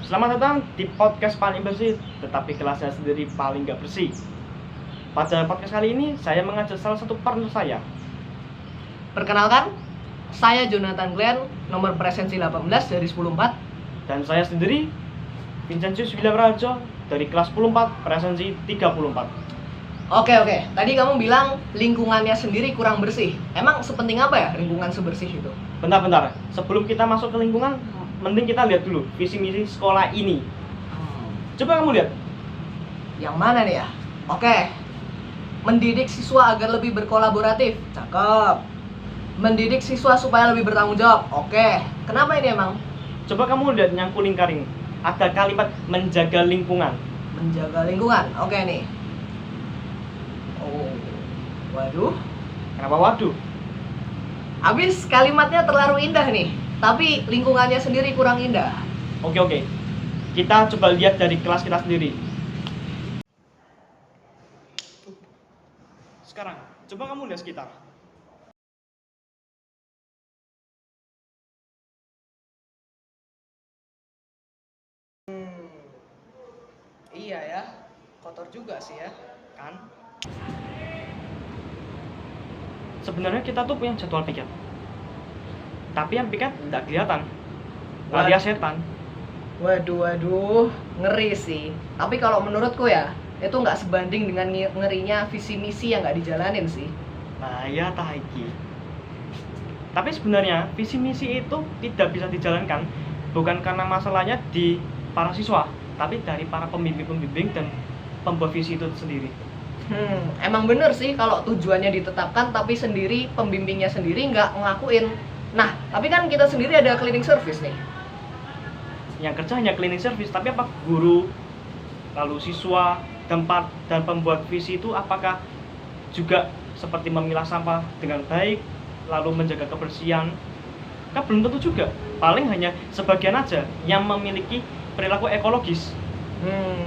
Selamat datang di podcast paling bersih, tetapi kelasnya sendiri paling gak bersih. Pada podcast kali ini, saya mengajak salah satu partner saya. Perkenalkan, saya Jonathan Glenn, nomor presensi 18 dari 104. Dan saya sendiri, Vincentius William Rajo, dari kelas 14, presensi 34. Oke, tadi kamu bilang lingkungannya sendiri kurang bersih. Emang sepenting apa ya lingkungan sebersih itu? Bentar, sebelum kita masuk ke lingkungan, mending kita lihat dulu visi misi sekolah ini. Coba kamu lihat. Yang mana nih ya? Oke, mendidik siswa agar lebih berkolaboratif. Cakep. Mendidik siswa supaya lebih bertanggung jawab. Oke, kenapa ini emang? Coba kamu lihat yang kuning karing. Ada kalimat menjaga lingkungan. Menjaga lingkungan. Oke nih. Oh, waduh. Kenapa waduh? Abis kalimatnya terlalu indah nih, tapi lingkungannya sendiri kurang indah. Oke. Kita coba lihat dari kelas kita sendiri. Sekarang, coba kamu lihat sekitar. Iya ya, kotor juga sih ya. Kan? Sebenarnya kita tuh punya jadwal piket. Tapi yang piket tidak kelihatan. Alias setan. Waduh, ngeri sih. Tapi kalau menurutku ya, itu nggak sebanding dengan ngerinya visi misi yang nggak dijalanin sih. Nah ya Taiki. Tapi sebenarnya visi misi itu tidak bisa dijalankan bukan karena masalahnya di para siswa, tapi dari para pembimbing dan pembuat visi itu sendiri. Emang bener sih kalau tujuannya ditetapkan tapi sendiri pembimbingnya sendiri nggak ngelakuin. Nah, tapi kan kita sendiri ada cleaning service nih. Yang kerja hanya cleaning service, tapi apa guru, lalu siswa, tempat dan pembuat visi itu apakah juga seperti memilah sampah dengan baik, lalu menjaga kebersihan? Kan belum tentu juga. Paling hanya sebagian aja yang memiliki perilaku ekologis.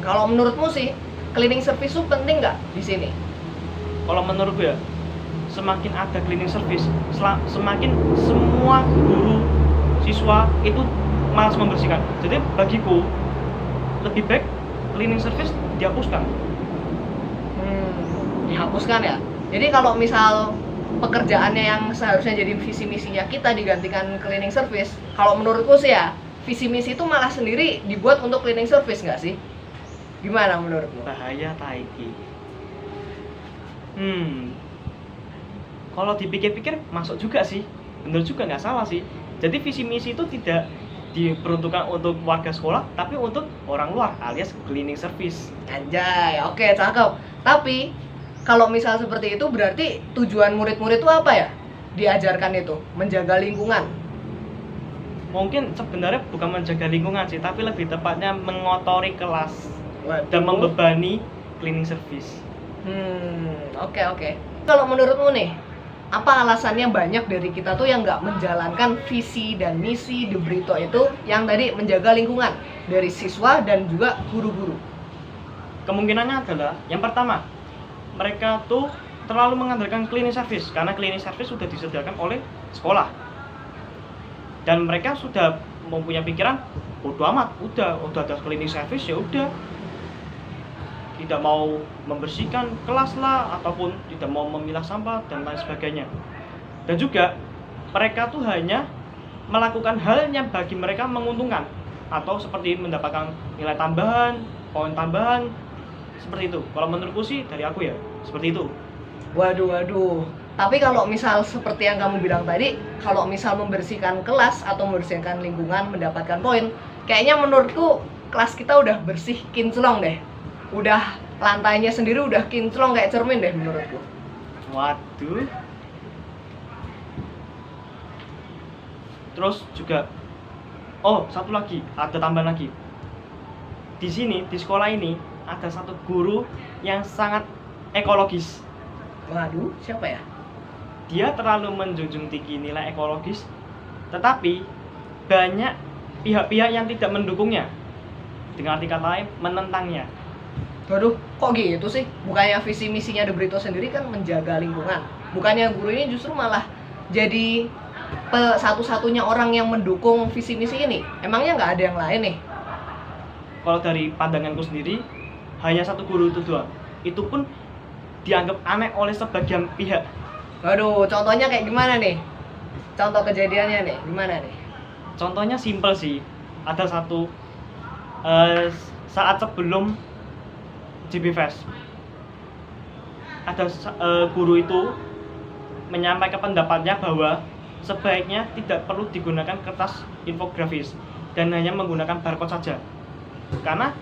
Kalau menurutmu sih, cleaning service itu penting nggak di sini? Kalau menurut gue ya, semakin ada cleaning service, semakin semua guru, siswa itu malas membersihkan. Jadi bagiku lebih baik cleaning service dihapuskan. Dihapuskan ya. Jadi kalau misal pekerjaannya yang seharusnya jadi visi misinya kita digantikan cleaning service, kalau menurutku sih ya, visi misi itu malah sendiri dibuat untuk cleaning service nggak sih? Gimana menurutmu? Bahaya Taiki. Kalau dipikir-pikir masuk juga sih, bener juga, nggak salah sih. Jadi visi misi itu tidak diperuntukkan untuk warga sekolah, tapi untuk orang luar alias cleaning service. Anjay, oke, cakep. Tapi kalau misal seperti itu berarti tujuan murid-murid itu apa ya? Diajarkan itu menjaga lingkungan. Mungkin sebenarnya bukan menjaga lingkungan sih, tapi lebih tepatnya mengotori kelas. Waduh. Dan membebani cleaning service. Oke. Kalau menurutmu nih, apa alasannya banyak dari kita tuh yang nggak menjalankan visi dan misi De Brito itu yang tadi menjaga lingkungan dari siswa dan juga guru-guru? Kemungkinannya adalah yang pertama, mereka tuh terlalu mengandalkan cleaning service karena cleaning service sudah disediakan oleh sekolah. Dan mereka sudah mempunyai pikiran, bodo amat, udah ada cleaning service ya udah. Tidak mau membersihkan kelas lah, ataupun tidak mau memilah sampah dan lain sebagainya. Dan juga mereka tuh hanya melakukan hal yang bagi mereka menguntungkan, atau seperti mendapatkan nilai tambahan, poin tambahan, seperti itu. Kalau menurutku sih dari aku ya seperti itu. Waduh. Tapi kalau misal seperti yang kamu bilang tadi, kalau misal membersihkan kelas atau membersihkan lingkungan mendapatkan poin, kayaknya menurutku kelas kita udah bersih kinclong deh. Udah lantainya sendiri udah kinclong kayak cermin deh menurutku. Waduh. Terus juga, satu lagi, ada tambahan lagi. Di sini, di sekolah ini ada satu guru yang sangat ekologis. Waduh, siapa ya? Dia terlalu menjunjung tinggi nilai ekologis, tetapi banyak pihak-pihak yang tidak mendukungnya. Dengan arti kata lain, menentangnya. Waduh, kok gitu sih? Bukannya visi misinya De Brito sendiri kan menjaga lingkungan. Bukannya guru ini justru malah jadi satu-satunya orang yang mendukung visi misi ini? Emangnya nggak ada yang lain nih? kalau dari pandanganku sendiri hanya satu guru itu doang. Itu pun dianggap aneh oleh sebagian pihak. Waduh, contohnya kayak gimana nih? Contoh kejadiannya nih, gimana nih? Contohnya simpel sih. Ada satu saat sebelum JB Fest, ada guru itu menyampaikan pendapatnya bahwa sebaiknya tidak perlu digunakan kertas infografis dan hanya menggunakan barcode saja. Karena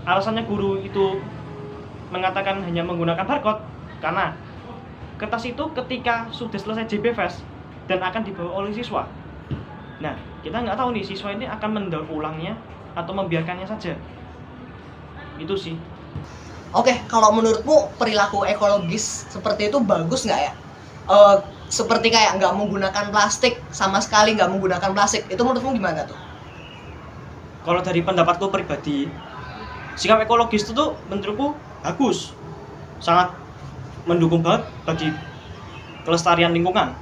alasannya guru itu mengatakan hanya menggunakan barcode karena kertas itu ketika sudah selesai JB Fest dan akan dibawa oleh siswa. Nah, kita nggak tahu nih siswa ini akan mendaur ulangnya atau membiarkannya saja. Itu sih. Oke, kalau menurutmu perilaku ekologis seperti itu bagus nggak ya? Seperti kayak nggak menggunakan plastik, sama sekali nggak menggunakan plastik, itu menurutmu gimana tuh? Kalau dari pendapatku pribadi, sikap ekologis itu tuh menurutku bagus, sangat mendukung banget bagi kelestarian lingkungan.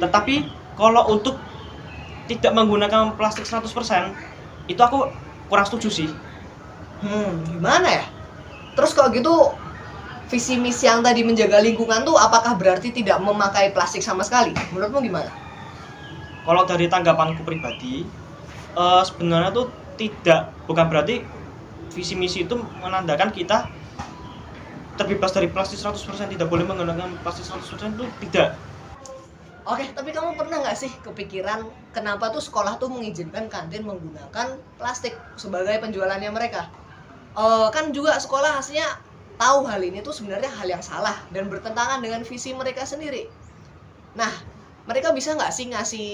Tetapi kalau untuk tidak menggunakan plastik 100%, itu aku kurang setuju sih. Gimana ya? Terus kalau gitu visi misi yang tadi menjaga lingkungan tuh apakah berarti tidak memakai plastik sama sekali? Menurutmu gimana? Kalau dari tanggapanku pribadi, sebenarnya tuh bukan berarti visi misi itu menandakan kita terbebas dari plastik 100%, tidak boleh menggunakan plastik 100%, itu tidak. Oke, tapi kamu pernah nggak sih kepikiran kenapa tuh sekolah tuh mengizinkan kantin menggunakan plastik sebagai penjualannya mereka? Kan juga sekolah hasilnya tahu hal ini tuh sebenarnya hal yang salah dan bertentangan dengan visi mereka sendiri. Nah, mereka bisa nggak sih ngasih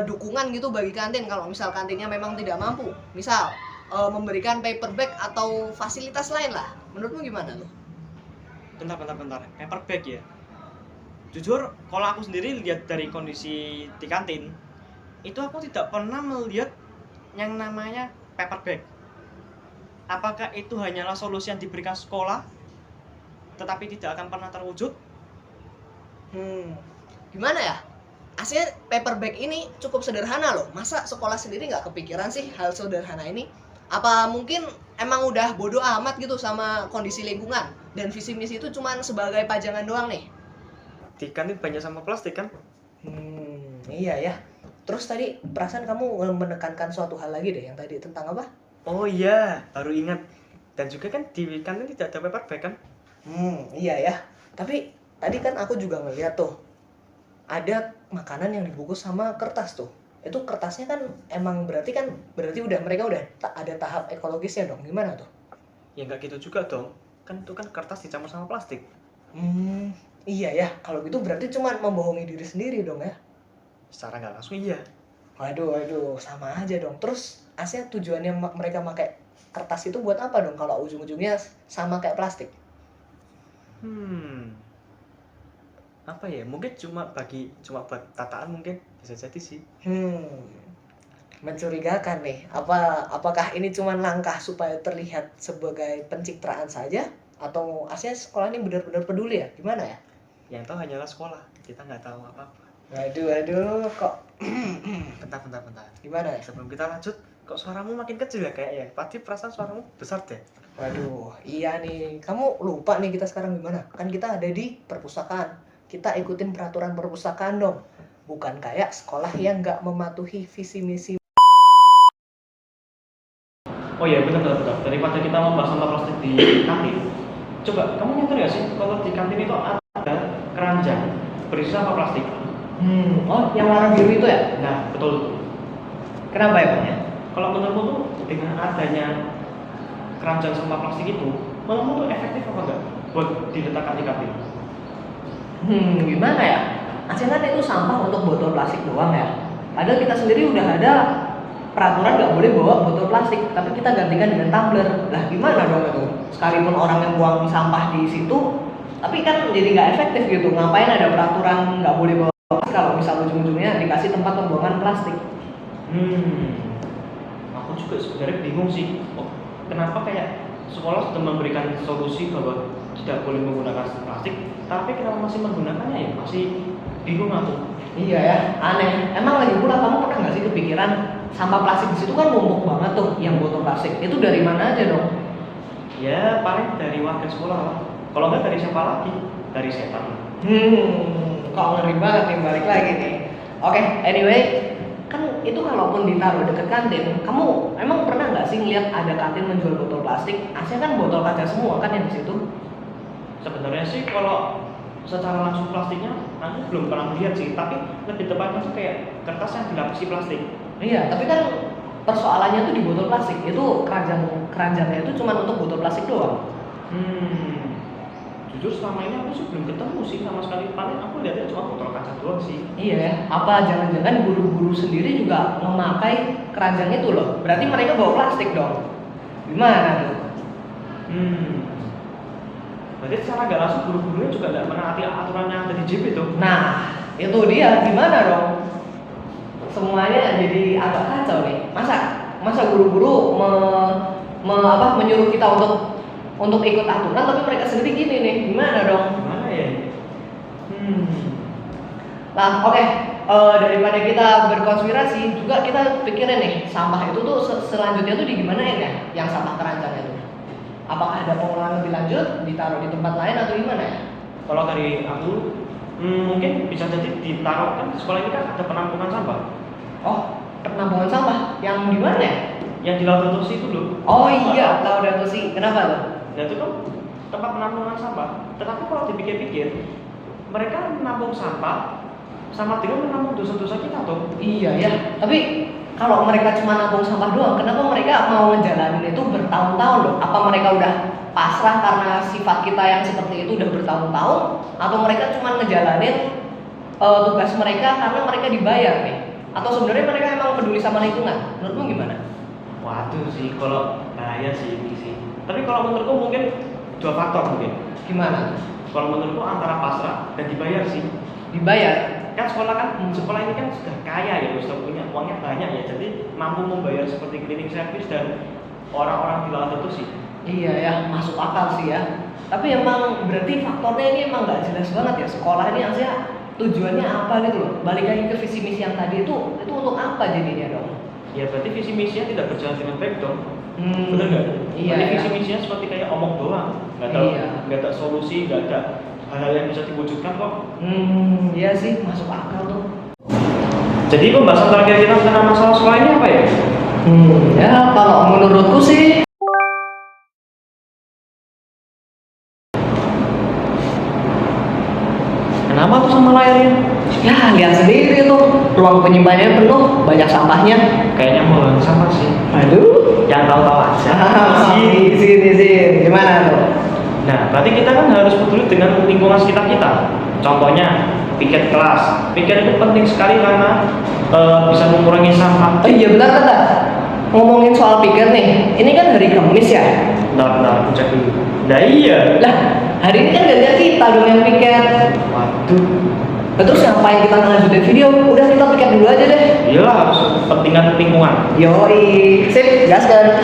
dukungan gitu bagi kantin kalau misal kantinnya memang tidak mampu? Misal memberikan paper bag atau fasilitas lain lah. Menurutmu gimana tuh? Bentar. Paper bag ya. Jujur, kalau aku sendiri lihat dari kondisi di kantin, itu aku tidak pernah melihat yang namanya paper bag. Apakah itu hanyalah solusi yang diberikan sekolah, tetapi tidak akan pernah terwujud? Gimana ya? Aslinya paper bag ini cukup sederhana loh. Masa sekolah sendiri nggak kepikiran sih hal sederhana ini? Apa mungkin emang udah bodoh amat gitu sama kondisi lingkungan dan visi misi itu cuma sebagai pajangan doang nih? Di kantin banyak sampah plastik kan? Iya ya. Terus tadi perasaan kamu menekankan suatu hal lagi deh yang tadi tentang apa? Oh iya, baru ingat. Dan juga kan di kantin tidak ada paper bag kan? Iya ya. Tapi tadi kan aku juga ngeliat tuh ada makanan yang dibungkus sama kertas tuh. Itu kertasnya kan emang berarti mereka udah ada tahap ekologisnya dong. Gimana tuh? Ya nggak gitu juga dong. Kan itu kan kertas dicampur sama plastik. Iya ya. Kalau gitu berarti cuma membohongi diri sendiri dong ya. Secara nggak langsung iya. Waduh, sama aja dong. Terus aslinya tujuannya mereka pakai kertas itu buat apa dong kalau ujung-ujungnya sama kayak plastik? Apa ya? Mungkin cuma buat tataan mungkin, bisa jadi sih. Mencurigakan nih. Apakah ini cuma langkah supaya terlihat sebagai pencitraan saja atau aslinya sekolah ini benar-benar peduli ya? Gimana ya? Yang tahu hanyalah sekolah. Kita nggak tahu apa-apa. Waduh, kok Bentar. gimana ya? Sebelum kita lanjut, kok suaramu makin kecil ya kayaknya? Tadi perasaan suaramu besar deh. Waduh, iya nih. Kamu lupa nih kita sekarang gimana? Kan kita ada di perpustakaan. Kita ikutin peraturan perpustakaan dong. Bukan kayak sekolah yang nggak mematuhi visi misi. Oh iya, benar. Daripada kita membahas sampah plastik di kantin, coba kamu nyadar nggak sih kalau di kantin itu ada keranjang berisi sampah plastik? Oh, yang warna biru itu ya? Nah, betul. Kenapa ya, Pak? Kalau menurutmu tuh dengan adanya keranjang sampah plastik itu, menurutmu tuh efektif apa enggak buat diletakkan di kantin? Gimana ya? Asalnya kan itu sampah untuk botol plastik doang ya. Padahal kita sendiri udah ada peraturan nggak boleh bawa botol plastik, tapi kita gantikan dengan tumbler. Lah gimana dong itu? Sekalipun orang yang buang sampah di situ, tapi kan jadi nggak efektif gitu. Ngapain ada peraturan nggak boleh bawa plastik kalau misal ujung-ujungnya dikasih tempat pembuangan plastik? Aku juga sebenarnya bingung sih. Kenapa kayak sekolah sudah memberikan solusi bahwa tidak boleh menggunakan plastik, tapi kenapa masih menggunakannya ya? Masih bingung aku. Iya ya, aneh. Emang lagi pula kamu pernah nggak sih kepikiran sampah plastik di situ kan numpuk banget tuh yang botol plastik. Itu dari mana aja dong? Ya paling dari warga sekolah lah. Kalau nggak dari siapa lagi? Dari setan. Kok ngeri banget nih, balik lagi nih. Oke, anyway, kan itu kalaupun ditaruh deket kantin, kamu emang pernah nggak sih ngeliat ada kantin menjual botol plastik? Aslinya kan botol kaca semua kan yang di situ. Sebenarnya sih kalau secara langsung plastiknya, aku belum pernah melihat sih. Tapi lebih tepatnya tuh kayak kertas yang dilapisi plastik. Iya, tapi kan persoalannya tuh di botol plastik. Itu keranjangnya itu cuma untuk botol plastik doang. Jujur selama ini aku sih belum ketemu sih sama sekali. Paling aku lihatnya cuma botol kaca doang sih. Iya ya, apa jangan-jangan guru-guru sendiri juga memakai keranjang itu loh? Berarti mereka bawa plastik dong. Gimana tuh? Berarti secara nggak langsung guru-gurunya juga nggak menaati aturan yang ada di JP tuh. Nah, itu dia, gimana dong? Semuanya jadi agak kacau nih. Masa guru-guru menyuruh kita untuk ikut aturan, tapi mereka sendiri gini nih, gimana dong? Gimana ya? Nah, oke. Daripada kita berkonspirasi, juga kita pikirin nih, sampah itu tuh selanjutnya tuh digimanain ya? Yang sampah keranjang itu. Apakah ada pengolahan lebih lanjut, ditaruh di tempat lain atau gimana ya? Kalau dari aku, mungkin bisa jadi ditaruh, kan sekolah ini kan ada penampungan sampah. Oh, penampungan sampah yang di mana ya? Yang di Laut Tosi itu loh. Oh iya, tahu dan Tosi. Kenapa tuh? Ya itu kan tempat penampungan sampah. Tetapi kalau dipikir-pikir, mereka menampung sampah sama dengan menampung dosa-dosa kita tuh. Iya ya. Tapi kalau mereka cuma nampung sampah doang, kenapa mereka mau ngejalanin itu bertahun-tahun loh? Apa mereka udah pasrah karena sifat kita yang seperti itu udah bertahun-tahun? Atau mereka cuma ngejalanin tugas mereka karena mereka dibayar nih? Atau sebenarnya mereka emang peduli sama lingkungan? Menurutmu gimana? Waduh sih, kalau bahaya sih ini sih. Tapi kalau menurutku mungkin dua faktor mungkin. Gimana? Kalau menurutku antara pasrah dan dibayar sih. Dibayar? Kan sekolah ini kan sudah kaya ya, sudah punya uangnya banyak ya, jadi mampu membayar seperti cleaning service dan orang-orang di Laut itu sih. Iya ya, masuk akal sih ya. Tapi emang berarti faktornya ini emang nggak jelas banget ya. Sekolah ini aslinya tujuannya apa gitu loh? Balik lagi ke visi misi yang tadi itu untuk apa jadinya dong? Ya berarti visi misinya tidak berjalan dengan baik dong. Betul nggak? Iya. Berarti Ya. visi misinya seperti kayak omong doang, nggak ada solusi, nggak ada hal-hal yang bisa diwujudkan kok. Iya sih, masuk akal tuh. Jadi pembahasan terakhir kita tentang masalah sekolah ini apa ya? Ya kalau menurutku sih Kenapa tuh sama layarnya? ya lihat sendiri tuh, ruang penyimpanannya penuh, banyak sampahnya. Kayaknya mau sama sih. Aduh, Yang tahu-tahu aja. sini, gimana tuh? Nah, berarti kita kan harus peduli dengan lingkungan sekitar kita. Contohnya, piket kelas. Piket itu penting sekali karena bisa mengurangi sampah. Oh iya benar. Ngomongin soal piket nih, ini kan hari Kamis ya? Bentar, aku cek dulu. Nah iya. Lah, hari ini kan gantian kita dong yang piket. Waduh. Nah, terus ngapain kita ngelanjutin video? Udah kita piket dulu aja deh. Iyalah, harus kepentingan lingkungan. Yoi, sip, gaskan.